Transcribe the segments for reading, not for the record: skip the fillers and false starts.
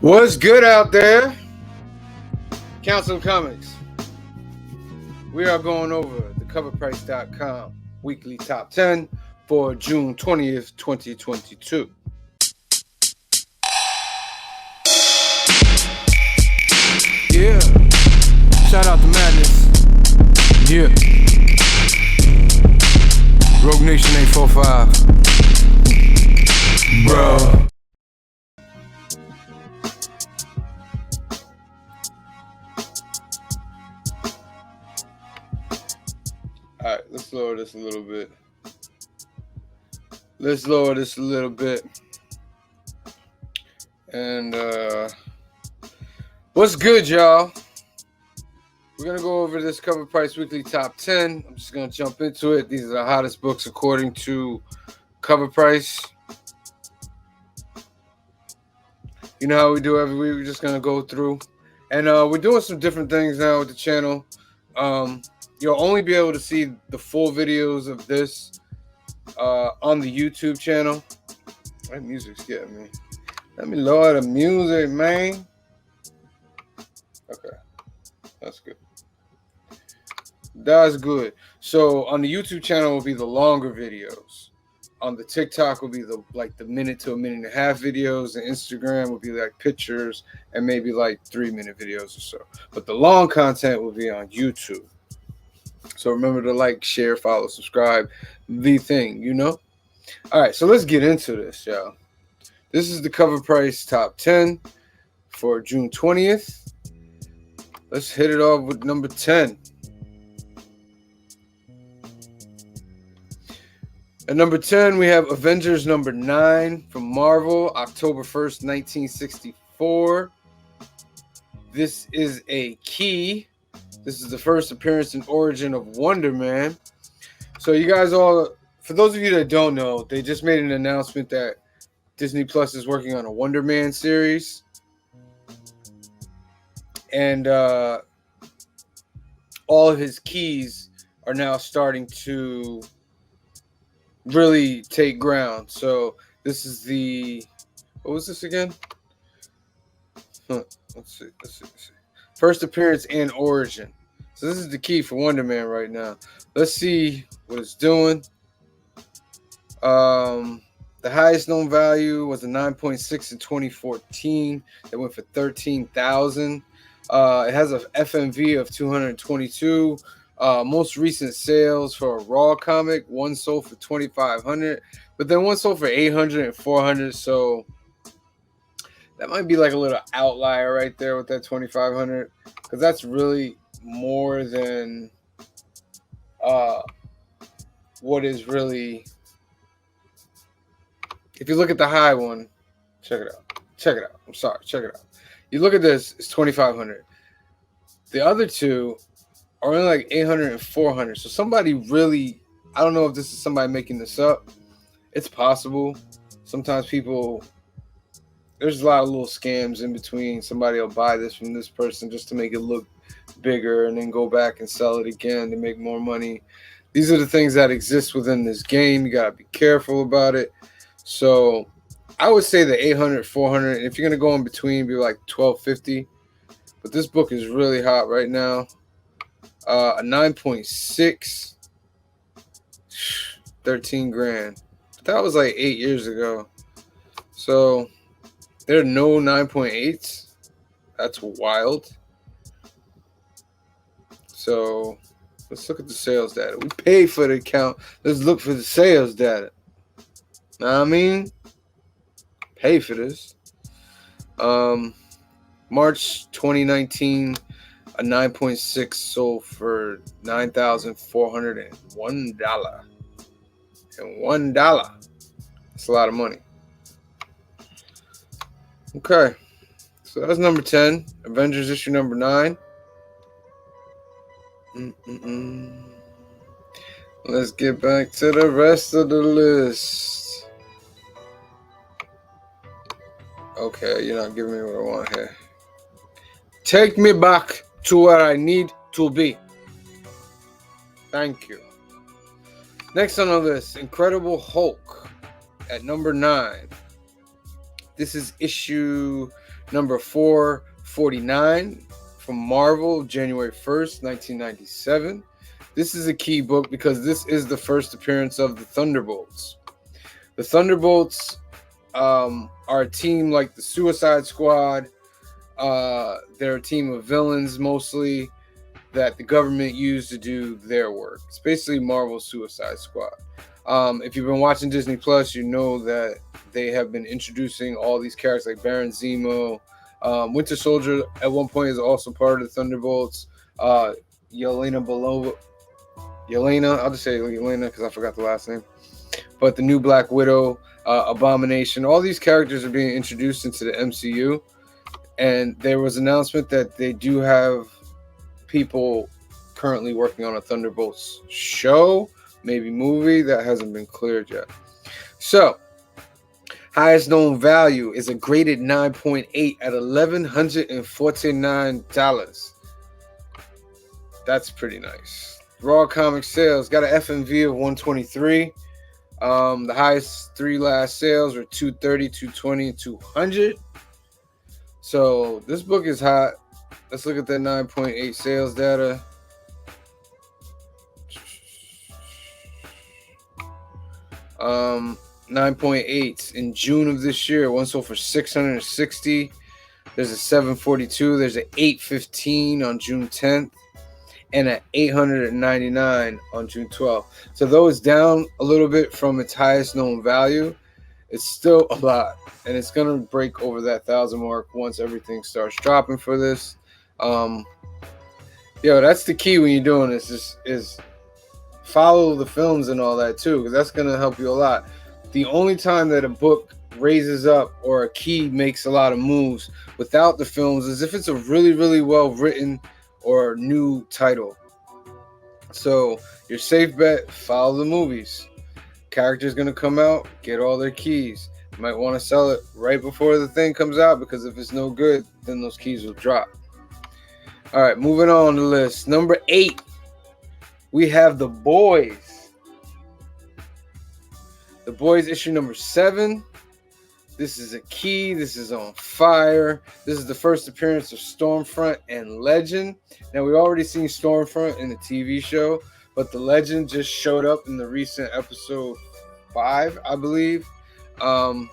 What's good out there? Council Comics. We are going over the Covrprice.com weekly top 10 for June 20th, 2022. Yeah. Shout out to Madness. Yeah. Rogue Nation 845. Bro. Alright, let's lower this a little bit. And what's good, y'all? We're gonna go over this Covrprice weekly top 10. I'm just gonna jump into it. These are the hottest books according to Covrprice. You know how we do every week. We're just gonna go through, and we're doing some different things now with the channel. You'll only be able to see the full videos of this on the YouTube channel. That music's getting me. Let me lower the music, man. Okay, that's good. That's good. So on the YouTube channel will be the longer videos. On the TikTok will be the minute to a minute and a half videos. The Instagram will be like pictures and maybe like 3-minute videos or so. But the long content will be on YouTube. So remember to like, share, follow, subscribe, the thing, you know? All right, so let's get into this, y'all. This is the Covrprice top 10 for June 20th. Let's hit it off with number 10. At number 10, we have Avengers number 9 from Marvel, October 1st, 1964. This is a key. This is the first appearance and origin of Wonder Man. So you guys all, for those of you that don't know, they just made an announcement that Disney Plus is working on a Wonder Man series. And all of his keys are now starting to really take ground. So this is the, what was this again? Let's see. First appearance and origin. So this is the key for Wonder Man right now. Let's see what it's doing. The highest known value was a 9.6 in 2014. It went for $13,000. It has a FMV of 222. Most recent sales for a raw comic, one sold for $2,500, but then one sold for $800 and $400. So that might be like a little outlier right there with that $2,500, because that's really more than what is really. If you look at the high one, check it out. Check it out. I'm sorry, check it out. You look at this, it's $2,500. The other two are only like $800 and $400. So somebody really, I don't know if this is somebody making this up. It's possible. Sometimes people, there's a lot of little scams in between. Somebody will buy this from this person just to make it look bigger and then go back and sell it again to make more money. These are the things that exist within this game. You got to be careful about it. So I would say the $800, $400. And if you're going to go in between, be like $1,250. But this book is really hot right now. A 9.6, 13 grand. That was like 8 years ago. So there are no 9.8s. That's wild. So let's look at the sales data. We paid for the account. Let's look for the sales data. Know what I mean? Pay for this. March 2019, a 9.6 sold for $9,401. And $1. That's a lot of money. Okay. So that's number 10. Avengers issue number 9. Let's get back to the rest of the list. Okay, you're not giving me what I want here. Take me back to where I need to be. Thank you. Next on the list, Incredible Hulk at number 9. This is issue number 449 from Marvel, January 1st, 1997. This is a key book because this is the first appearance of the Thunderbolts. The Thunderbolts are a team like the Suicide Squad. They're a team of villains mostly that the government used to do their work. It's basically Marvel's Suicide Squad. If you've been watching Disney Plus, you know that they have been introducing all these characters like Baron Zemo. Winter Soldier at one point is also part of the Thunderbolts. Yelena, I'll just say Yelena because I forgot the last name. But the new Black Widow, Abomination, all these characters are being introduced into the MCU. And there was an announcement that they do have people currently working on a Thunderbolts show, maybe movie, that hasn't been cleared yet. So, highest known value is a graded 9.8 at $1,149. That's pretty nice. Raw comic sales got an FMV of 123. The highest three last sales were 230, 220, and 200. So this book is hot. Let's look at that 9.8 sales data. Um, 9.8 in June of this year. One sold for 660. There's a 742. There's an 815 on June 10th. And an 899 on June 12th. So though it's down a little bit from its highest known value, it's still a lot. And it's going to break over that 1,000 mark once everything starts dropping for this. That's the key when you're doing this is follow the films and all that too, because that's going to help you a lot. The only time that a book raises up or a key makes a lot of moves without the films is if it's a really, really well written or new title. So your safe bet, follow the movies. Character's going to come out, get all their keys. You might want to sell it right before the thing comes out, because if it's no good, then those keys will drop. All right, moving on the list. Number 8, we have The Boys. The Boys issue number 7. This is a key. This is on fire. This is the first appearance of Stormfront and Legend. Now, we already seen Stormfront in the TV show, but the Legend just showed up in the recent episode 5, I believe. And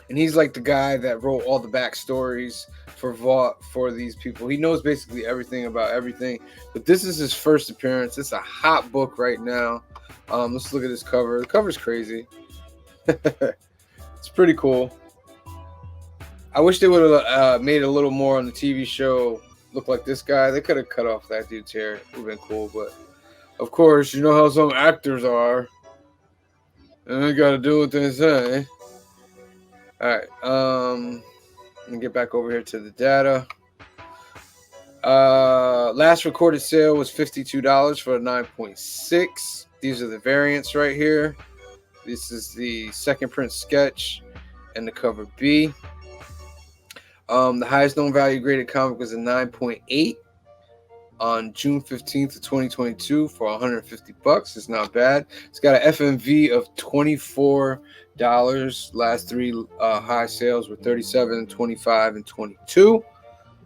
he's like the guy that wrote all the backstories for these people. He knows basically everything about everything. But this is his first appearance. It's a hot book right now. Let's look at this cover. The cover's crazy. It's pretty cool. I wish they would have made a little more on the TV show look like this guy. They could have cut off that dude's hair. It would have been cool. But, of course, you know how some actors are. And they got to do what they say. All right. Let me get back over here to the data. Last recorded sale was $52 for a 9.6. These are the variants right here. This is the second print sketch and the cover B. The highest known value graded comic was a 9.8 on June 15th of 2022 for $150. It's not bad. It's got an FMV of $24. Last three high sales were $37, $25, and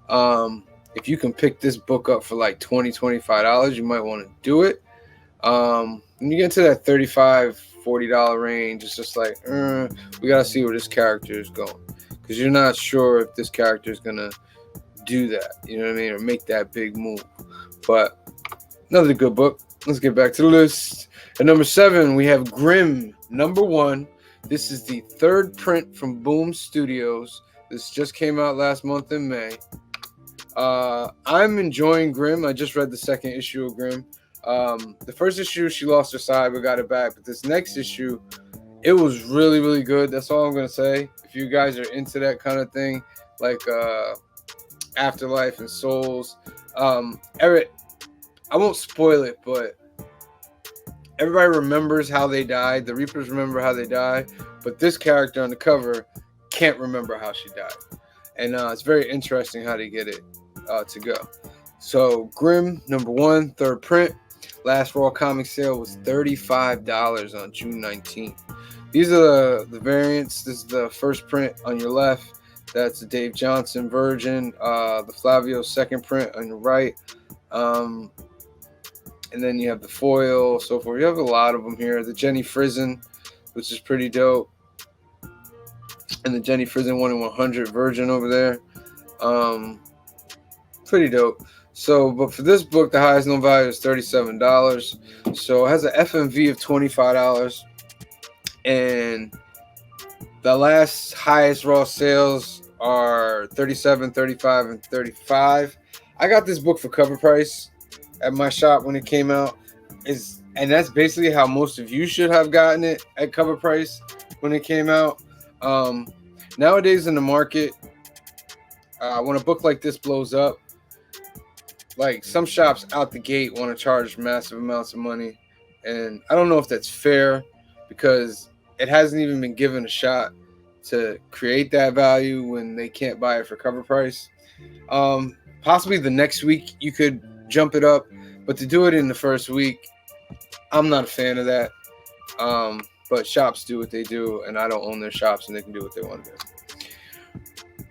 $22. If you can pick this book up for like $20, $25, you might want to do it. When you get into that $35, $40 range, it's just like, we got to see where this character is going. Because you're not sure if this character is going to do that, you know what I mean, or make that big move. But another good book. Let's get back to the list. At number 7, we have Grimm, number 1. This is the third print from Boom Studios. This just came out last month in May. I'm enjoying Grimm. I just read the second issue of Grimm. The first issue, she lost her side, but got it back. But this next issue, it was really, really good. That's all I'm going to say. If you guys are into that kind of thing, like Afterlife and Souls, I won't spoil it, but everybody remembers how they died. The Reapers remember how they died, but this character on the cover can't remember how she died. And it's very interesting how they get it to go. So Grimm, number 1, third print. Last raw comic sale was $35 on June 19th. These are the variants. This is the first print on your left. That's the Dave Johnson version. The Flavio second print on your right. And then you have the foil, so forth. You have a lot of them here. The Jenny Frizen, which is pretty dope. And the Jenny Frizen 1 in 100 version over there. Pretty dope. So, but for this book, the highest known value is $37. So it has an FMV of $25. And the last highest raw sales are 37, 35, and 35. I got this book for cover price at my shop when it came out. And that's basically how most of you should have gotten it, at cover price when it came out. Nowadays in the market, when a book like this blows up, like some shops out the gate want to charge massive amounts of money, and I don't know if that's fair because it hasn't even been given a shot to create that value when they can't buy it for cover price. Possibly the next week you could jump it up, but to do it in the first week, I'm not a fan of that. But shops do what they do, and I don't own their shops, and they can do what they want to do.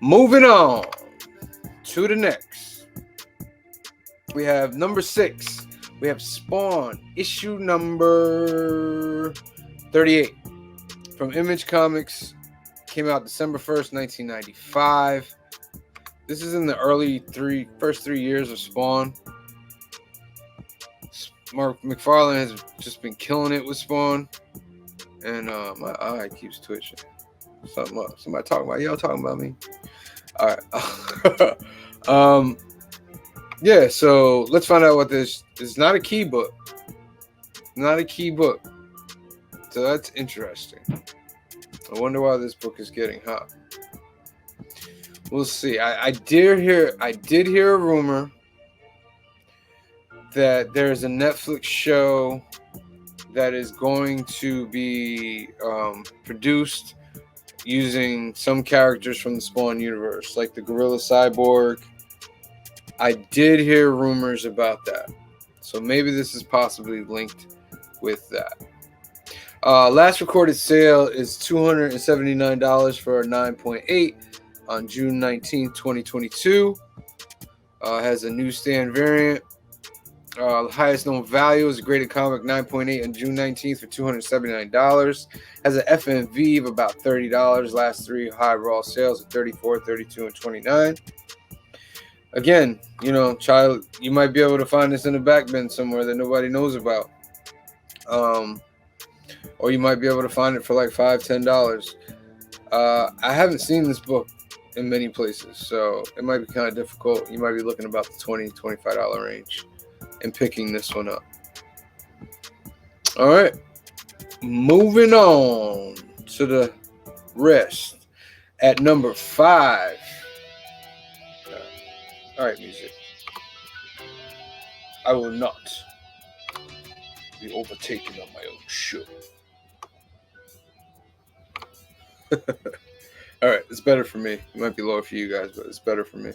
Moving on to the next. We have number 6. We have Spawn, issue number 38 from Image Comics. Came out December 1st, 1995. This is in the first 3 years of Spawn. Mark McFarlane has just been killing it with Spawn. And my eye keeps twitching. Somebody talking about y'all talking about me. All right. Yeah, so let's find out what this is. Not a key book. Not a key book. So that's interesting. I wonder why this book is getting hot. We'll see. I did hear a rumor that there's a Netflix show that is going to be produced using some characters from the Spawn universe, like the Gorilla Cyborg. I did hear rumors about that. So maybe this is possibly linked with that. Last recorded sale is $279 for a 9.8 on June 19th, 2022. Has a newsstand variant. The highest known value is a graded comic 9.8 on June 19th for $279. Has an FMV of about $30. Last 3 high raw sales of $34, $32, and $29. Again, child, you might be able to find this in the back bin somewhere that nobody knows about. Or you might be able to find it for like $5, $10. I haven't seen this book in many places, so it might be kind of difficult. You might be looking about the $20, $25 range and picking this one up. All right, moving on to the rest. At number 5. All right, music. I will not be overtaken on my own show. All right, it's better for me. It might be lower for you guys, but it's better for me.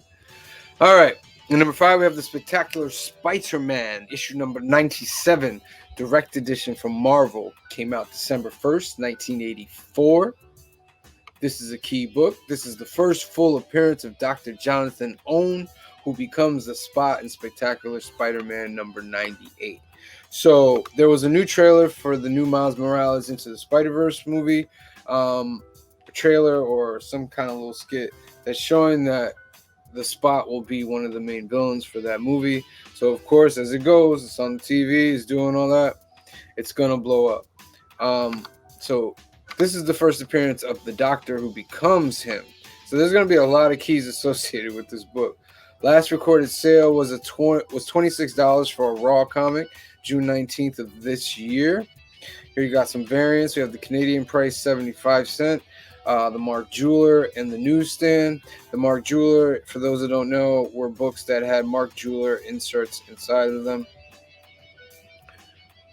All right. And number 5, we have the Spectacular Spider-Man, issue number 97, direct edition from Marvel. Came out December 1st, 1984. This is a key book. This is the first full appearance of Dr. Jonathan Owen, who becomes the Spot in Spectacular Spider-Man number 98. So there was a new trailer for the new Miles Morales Into the Spider-Verse movie. A trailer or some kind of little skit that's showing that the Spot will be one of the main villains for that movie. So of course, as it goes, it's on the TV, it's doing all that, it's gonna blow up. So this is the first appearance of the Doctor who becomes him. So there's gonna be a lot of keys associated with this book. Last recorded sale was $26 for a raw comic, June 19th of this year. Here you got some variants. We have the Canadian price, 75 cents. The Mark Jeweler and the newsstand. The Mark Jeweler, for those that don't know, were books that had Mark Jeweler inserts inside of them.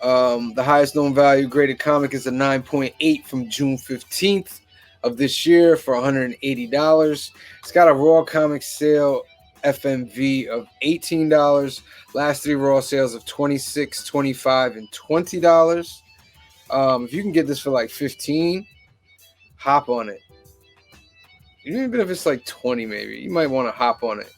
The highest known value graded comic is a 9.8 from June 15th of this year for $180. It's got a raw comic sale FMV of $18. Last 3 raw sales of $26, $25, and $20. If you can get this for like 15, hop on it. Even if it's like 20, maybe you might want to hop on it,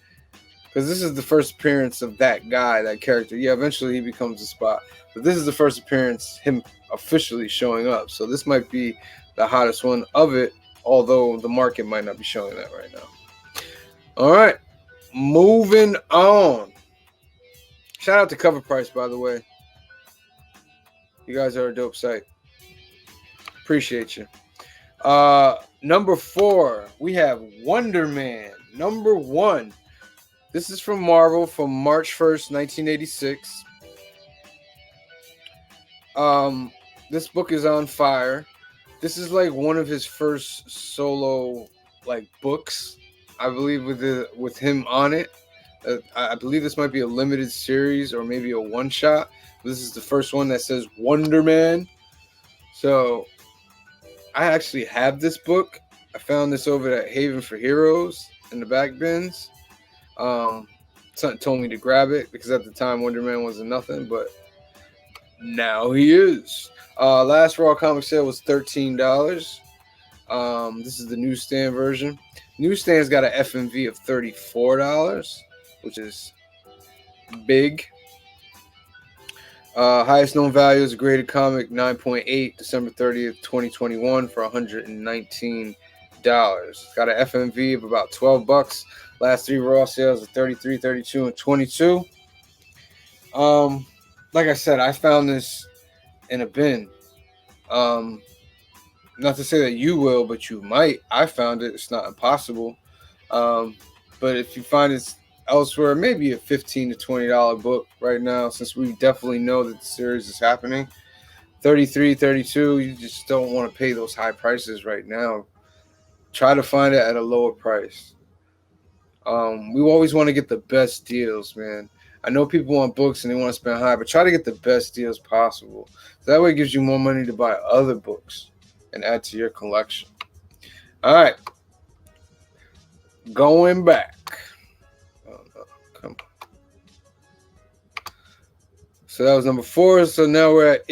because this is the first appearance of that guy, that character. Yeah, eventually he becomes a spot, but this is the first appearance, him officially showing up. So this might be the hottest one of it, although the market might not be showing that right now. All right, moving on. Shout out to Covrprice, by the way. You guys are a dope site. Appreciate you. Number 4, we have Wonder Man. Number 1. This is from Marvel from March 1st, 1986. This book is on fire. This is like one of his first solo like books, I believe, with him on it. I believe this might be a limited series or maybe a one shot. This is the first one that says Wonder Man. So I actually have this book. I found this over at Haven for Heroes in the back bins. Something told me to grab it because at the time Wonder Man wasn't nothing, but now he is. Last Raw comic sale was $13. This is the newsstand version. Newstand's got an FMV of $34, which is big. Highest known value is a graded comic, 9.8, December 30th, 2021 for $119. It's got an FMV of about $12. Last 3 Raw sales are 33, 32, and 22. Like I said, I found this in a bin. Not to say that you will, but you might. I found it. It's not impossible. But if you find it elsewhere, maybe a $15 to $20 book right now, since we definitely know that the series is happening. 33, 32, you just don't want to pay those high prices right now. Try to find it at a lower price. We always want to get the best deals, man. I know people want books and they want to spend high, but try to get the best deals possible. So that way it gives you more money to buy other books and add to your collection. All right. Going back. Oh, no. Come on. So that was number 4. So now we're at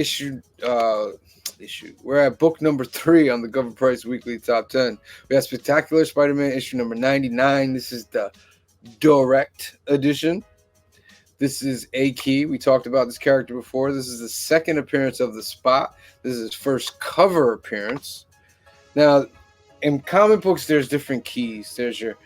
we're at book number 3 on the Covrprice Weekly Top 10. We have Spectacular Spider-Man issue number 99. This is the direct edition. This is A-Key. We talked about this character before. This is the second appearance of the Spot. This is his first cover appearance. Now, in comic books, there's different keys. There's your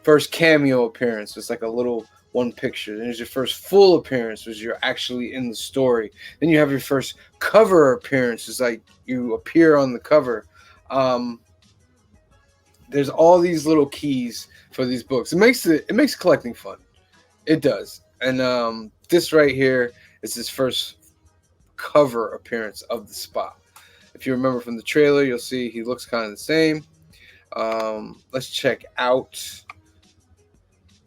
first cameo appearance. It's like a little one picture. Then there's your first full appearance, which you're actually in the story. Then you have your first cover appearance. It's like you appear on the cover. There's all these little keys for these books. It makes collecting fun. It does. And this right here is his first cover appearance of the Spot. If you remember from the trailer, you'll see he looks kind of the same. Let's check out.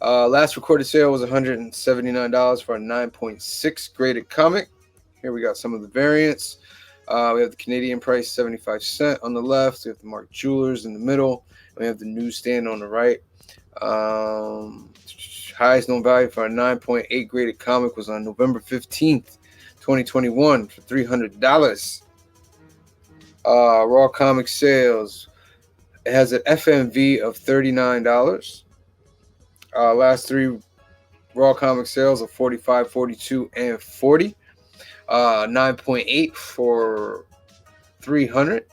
Last recorded sale was $179 for a 9.6 graded comic. Here we got some of the variants. We have the Canadian price, 75 cents on the left. We have the Mark Jewelers in the middle. We have the newsstand on the right. Highest known value for a 9.8 graded comic was on November 15th, 2021 for $300. Raw comic sales. It has an FMV of $39. Last 3 Raw comic sales of 45, 42, and 40. 9.8 for $300.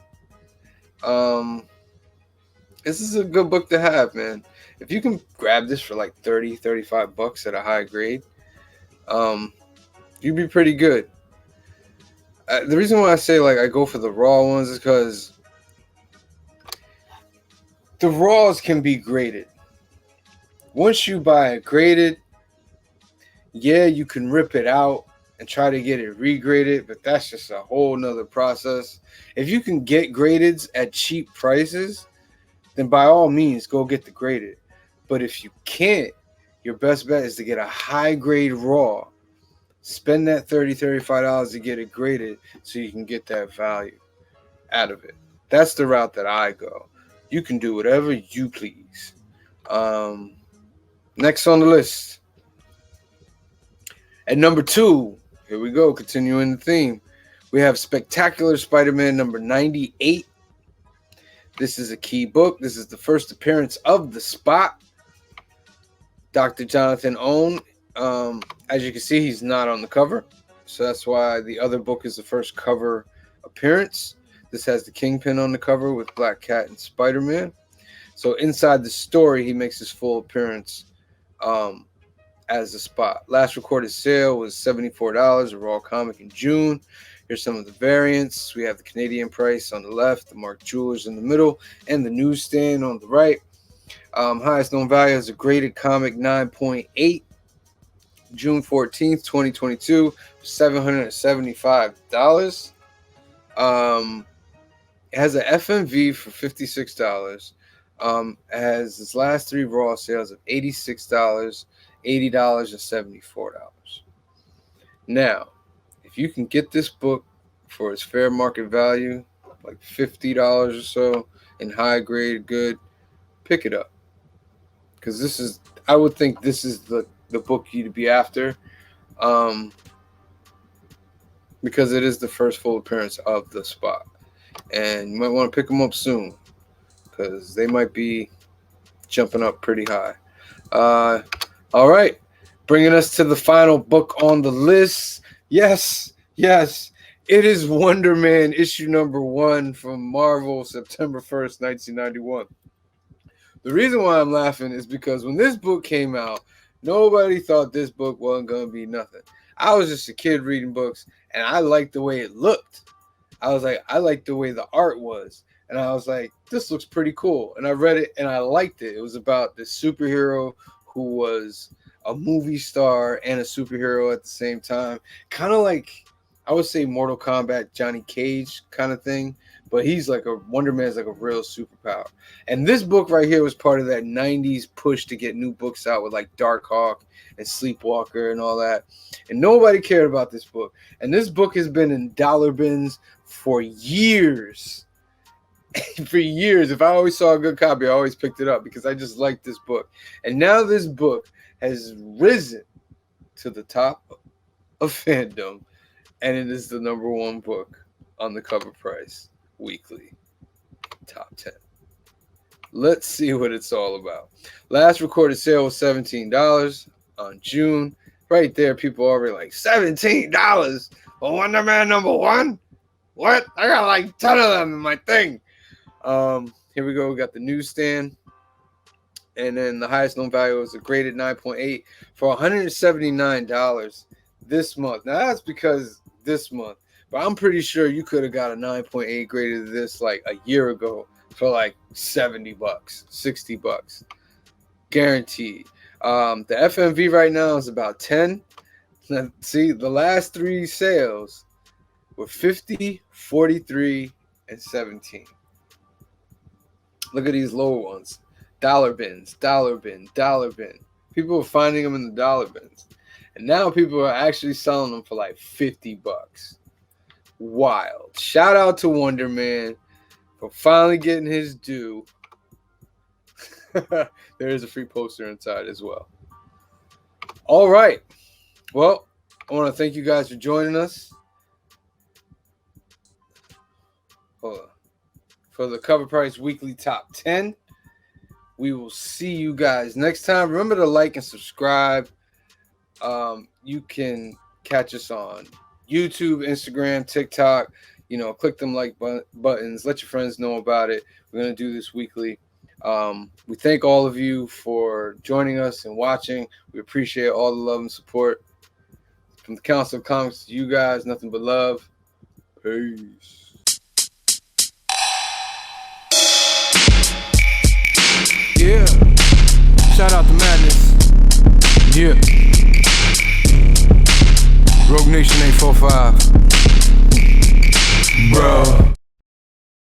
This is a good book to have, man. If you can grab this for like 30, 35 bucks at a high grade, you'd be pretty good. The reason why I say like I go for the raw ones is because the raws can be graded. Once you buy it graded, yeah, you can rip it out and try to get it regraded, but that's just a whole nother process. If you can get gradeds at cheap prices, then by all means, go get the graded. But if you can't, your best bet is to get a high grade raw. Spend that $30, $35 to get it graded so you can get that value out of it. That's the route that I go. You can do whatever you please. Next on the list. At number 2, here we go, continuing the theme. We have Spectacular Spider-Man number 98. This is a key book. This is the first appearance of the Spot, Dr. Jonathan Owen. As you can see, he's not on the cover, so that's why the other book is the first cover appearance. This has the Kingpin on the cover with Black Cat and Spider-Man. So inside the story, he makes his full appearance as the Spot. Last recorded sale was $74, a raw comic in June. Here's some of the variants. We have the Canadian price on the left, the Mark Jewelers in the middle, and the newsstand on the right. Highest known value is a graded comic 9.8. June 14th, 2022, $775. It has an FMV for $56. It has its last three raw sales of $86, $80, and $74. Now, if you can get this book for its fair market value, like $50 or so, in high grade good, pick it up. Because this is, I would think this is the book you'd be after. Because it is the first full appearance of the Spot. And you might want to pick them up soon, because they might be jumping up pretty high. All right. Bringing us to the final book on the list. Yes. It is Wonder Man issue number 1 from Marvel, September 1st, 1991. The reason why I'm laughing is because when this book came out, nobody thought this book wasn't going to be nothing. I was just a kid reading books, and I liked the way it looked. I was like, I liked the way the art was. And I was like, this looks pretty cool. And I read it, and I liked it. It was about this superhero who was a movie star and a superhero at the same time. Kind of like, I would say Mortal Kombat, Johnny Cage kind of thing. But he's like Wonder Man's like a real superpower. And this book right here was part of that 90s push to get new books out with like Darkhawk and Sleepwalker and all that. And nobody cared about this book. And this book has been in dollar bins for years. For years. If I always saw a good copy, I always picked it up because I just liked this book. And now this book has risen to the top of fandom. And it is the number 1 book on the Covrprice weekly top 10. Let's see what it's all about. Last recorded sale was $17 on June. Right there, people are already like, $17 for Wonder Man number 1? What? I got like 10 of them in my thing. Here we go. We got the newsstand. And then the highest known value was a graded 9.8 for $179 this month. Now that's because this month. But I'm pretty sure you could have got a 9.8 graded of this like a year ago for like $70, $60. Guaranteed. The FMV right now is about 10. Now, see, the last 3 sales were 50, 43, and 17. Look at these lower ones. Dollar bins, dollar bin, dollar bin. People are finding them in the dollar bins. And now people are actually selling them for like $50. Wild. Shout out to Wonder Man for finally getting his due. There is a free poster inside as well. All right. Well, I want to thank you guys for joining us. Hold on. For the Covrprice Weekly Top 10. We will see you guys next time. Remember to like and subscribe. You can catch us on YouTube, Instagram, TikTok. Click them like buttons. Let your friends know about it. We're going to do this weekly. We thank all of you for joining us and watching. We appreciate all the love and support. From the Council of Comics to you guys, nothing but love. Peace. Yeah. Shout out to Madness. Yeah. Rogue Nation 845. Bro.